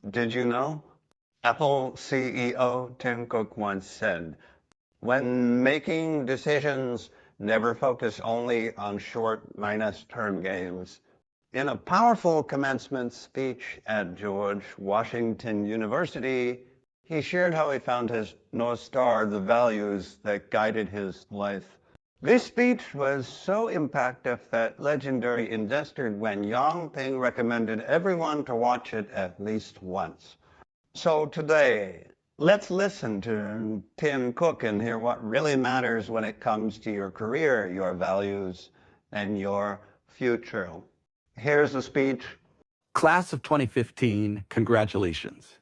Did you know? Apple CEO Tim Cook once said, when making decisions, never focus only on short minus term gains. In a powerful commencement speech at George Washington University, he shared how he found his North Star, the values that guided his life. This speech was so impactful that legendary investor Wen Yangping recommended everyone to watch it at least once. So today, let's listen to Tim Cook and hear what really matters when it comes to your career, your values, and your future. Here's the speech. Class of 2015, congratulations.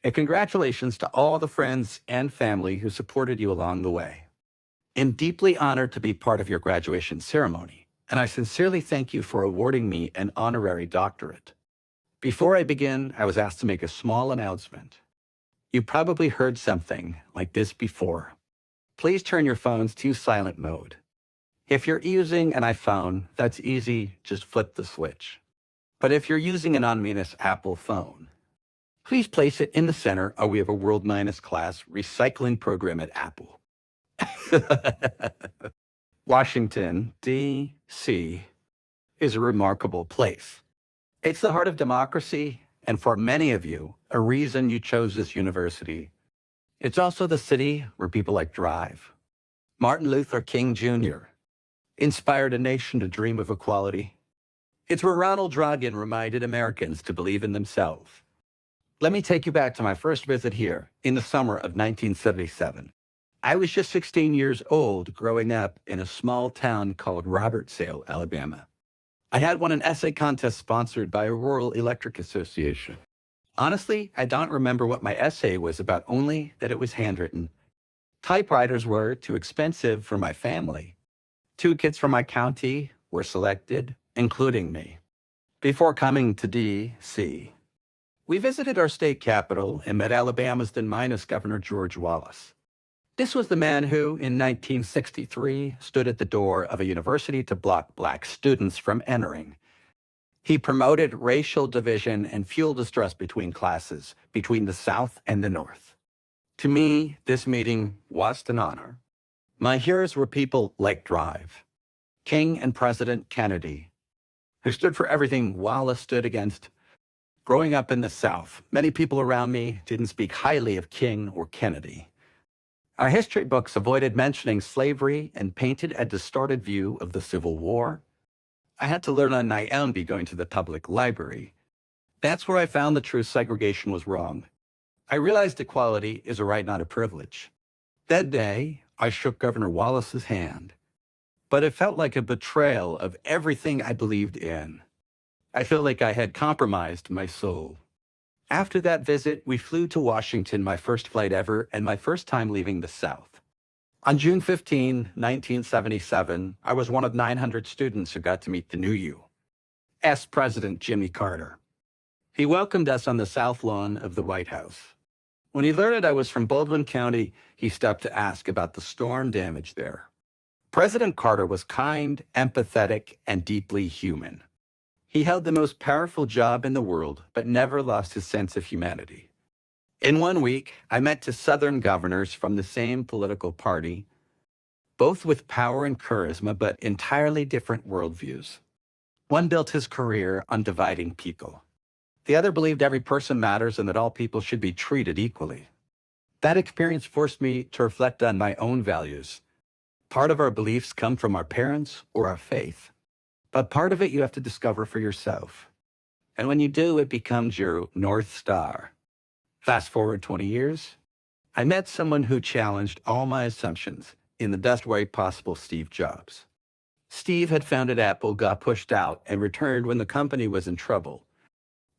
And congratulations to all the friends and family who supported you along the way. I'm deeply honored to be part of your graduation ceremony, and I sincerely thank you for awarding me an honorary doctorate. Before I begin, I was asked to make a small announcement. You probably heard something like this before. Please turn your phones to silent mode. If you're using an iPhone, that's easy, just flip the switch. But if you're using an unminus Apple phone, please place it in the center, or we have a World Minus class recycling program at Apple. Washington, D.C. is a remarkable place. It's the heart of democracy, and for many of you, a reason you chose this university. It's also the city where people like Drive. Martin Luther King Jr. inspired a nation to dream of equality. It's where Ronald Reagan reminded Americans to believe in themselves. Let me take you back to my first visit here in the summer of 1977. I was just 16 years old, growing up in a small town called Robertsdale, Alabama. I had won an essay contest sponsored by a rural electric association. Honestly, I don't remember what my essay was about, only that it was handwritten. Typewriters were too expensive for my family. 2 kids from my county were selected, including me. Before coming to D.C., we visited our state capital and met Alabama's then minus Governor George Wallace. This was the man who, in 1963, stood at the door of a university to block black students from entering. He promoted racial division and fueled distrust between classes, between the South and the North. To me, this meeting was an honor. My hearers were people like Drive, King and President Kennedy, who stood for everything Wallace stood against. Growing up in the South, many people around me didn't speak highly of King or Kennedy. Our history books avoided mentioning slavery and painted a distorted view of the Civil War. I had to learn on my own by going to the public library. That's where I found the true segregation was wrong. I realized equality is a right, not a privilege. That day, I shook Governor Wallace's hand, but it felt like a betrayal of everything I believed in. I felt like I had compromised my soul. After that visit, we flew to Washington, my first flight ever, and my first time leaving the South. On June 15, 1977, I was one of 900 students who got to meet the new U.S. President Jimmy Carter. He welcomed us on the south lawn of the White House. When he learned I was from Baldwin County, he stopped to ask about the storm damage there. President Carter was kind, empathetic, and deeply human. He held the most powerful job in the world, but never lost his sense of humanity. In 1 week, I met 2 Southern governors from the same political party, both with power and charisma, but entirely different worldviews. One built his career on dividing people. The other believed every person matters and that all people should be treated equally. That experience forced me to reflect on my own values. Part of our beliefs come from our parents or our faith. But part of it you have to discover for yourself. And when you do, it becomes your North Star. Fast forward 20 years, I met someone who challenged all my assumptions in the best way possible, Steve Jobs. Steve had founded Apple, got pushed out, and returned when the company was in trouble.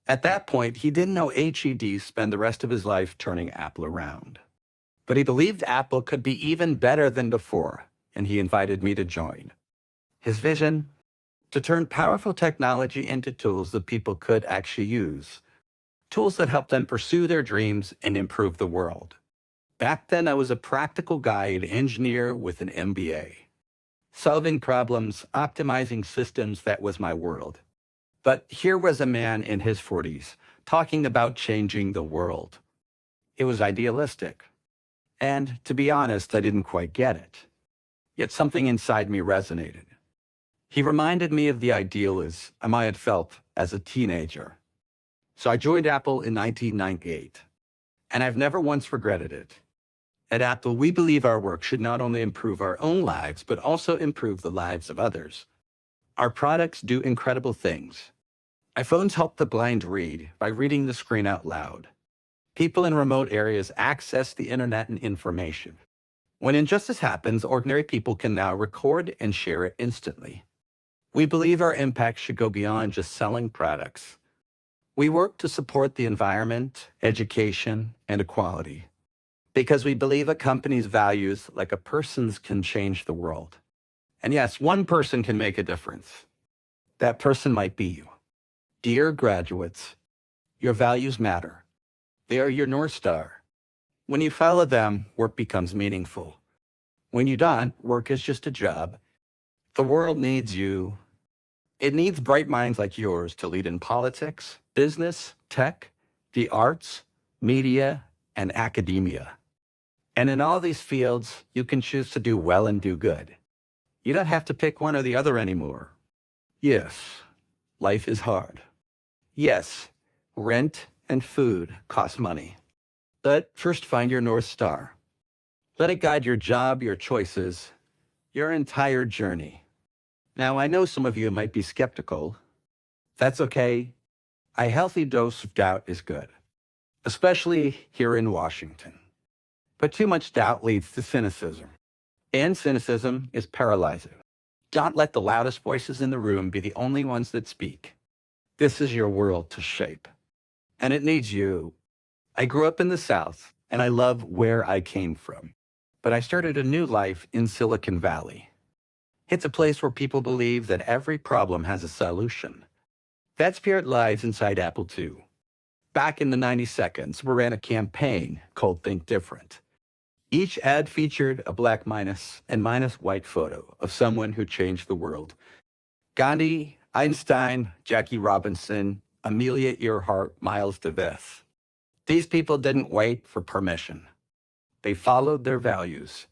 At that point, he didn't know HED spend the rest of his life turning Apple around. But he believed Apple could be even better than before, and he invited me to join. His vision? To turn powerful technology into tools that people could actually use. Tools that help them pursue their dreams and improve the world. Back then, I was a practical guy, an engineer with an MBA. Solving problems, optimizing systems, that was my world. But here was a man in his 40s, talking about changing the world. It was idealistic. And to be honest, I didn't quite get it. Yet something inside me resonated. He reminded me of the idealism I might have felt as a teenager. So I joined Apple in 1998, and I've never once regretted it. At Apple, we believe our work should not only improve our own lives, but also improve the lives of others. Our products do incredible things. iPhones help the blind read by reading the screen out loud. People in remote areas access the internet and information. When injustice happens, ordinary people can now record and share it instantly. We believe our impact should go beyond just selling products. We work to support the environment, education, and equality, because we believe a company's values, like a person's, can change the world. And yes, one person can make a difference. That person might be you. Dear graduates, your values matter. They are your North Star. When you follow them, work becomes meaningful. When you don't, work is just a job. The world needs you. It needs bright minds like yours to lead in politics, business, tech, the arts, media, and academia. And in all these fields, you can choose to do well and do good. You don't have to pick one or the other anymore. Yes, life is hard. Yes, rent and food cost money. But first find your North Star. Let it guide your job, your choices, your entire journey. Now, I know some of you might be skeptical. That's okay. A healthy dose of doubt is good, especially here in Washington. But too much doubt leads to cynicism, and cynicism is paralyzing. Don't let the loudest voices in the room be the only ones that speak. This is your world to shape, and it needs you. I grew up in the South, and I love where I came from. But I started a new life in Silicon Valley. It's a place where people believe that every problem has a solution. That spirit lies inside Apple too. Back in the 90 seconds, we ran a campaign called Think Different. Each ad featured a black minus and minus white photo of someone who changed the world. Gandhi, Einstein, Jackie Robinson, Amelia Earhart, Miles Davis. These people didn't wait for permission. They followed their values.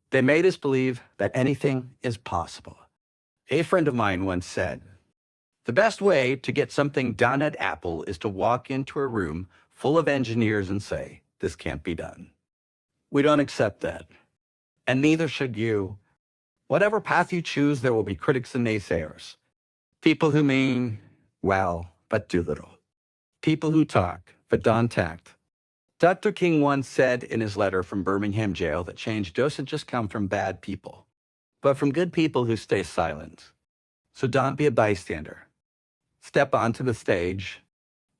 They made us believe that anything is possible. A friend of mine once said, "The best way to get something done at Apple is to walk into a room full of engineers and say, 'This can't be done.'" We don't accept that. And neither should you. Whatever path you choose, there will be critics and naysayers. People who mean well, but do little. People who talk, but don't act. Dr. King once said in his letter from Birmingham jail that change doesn't just come from bad people, but from good people who stay silent. So don't be a bystander. Step onto the stage.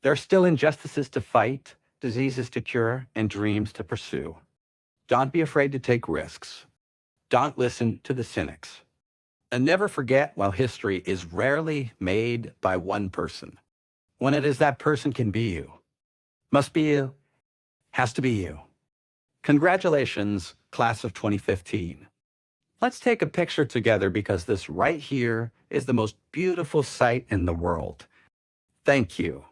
There are still injustices to fight, diseases to cure, and dreams to pursue. Don't be afraid to take risks. Don't listen to the cynics. And never forget, while history is rarely made by one person, when it is that person can be you. Must be you. Has to be you. Congratulations, class of 2015. Let's take a picture together because this right here is the most beautiful sight in the world. Thank you.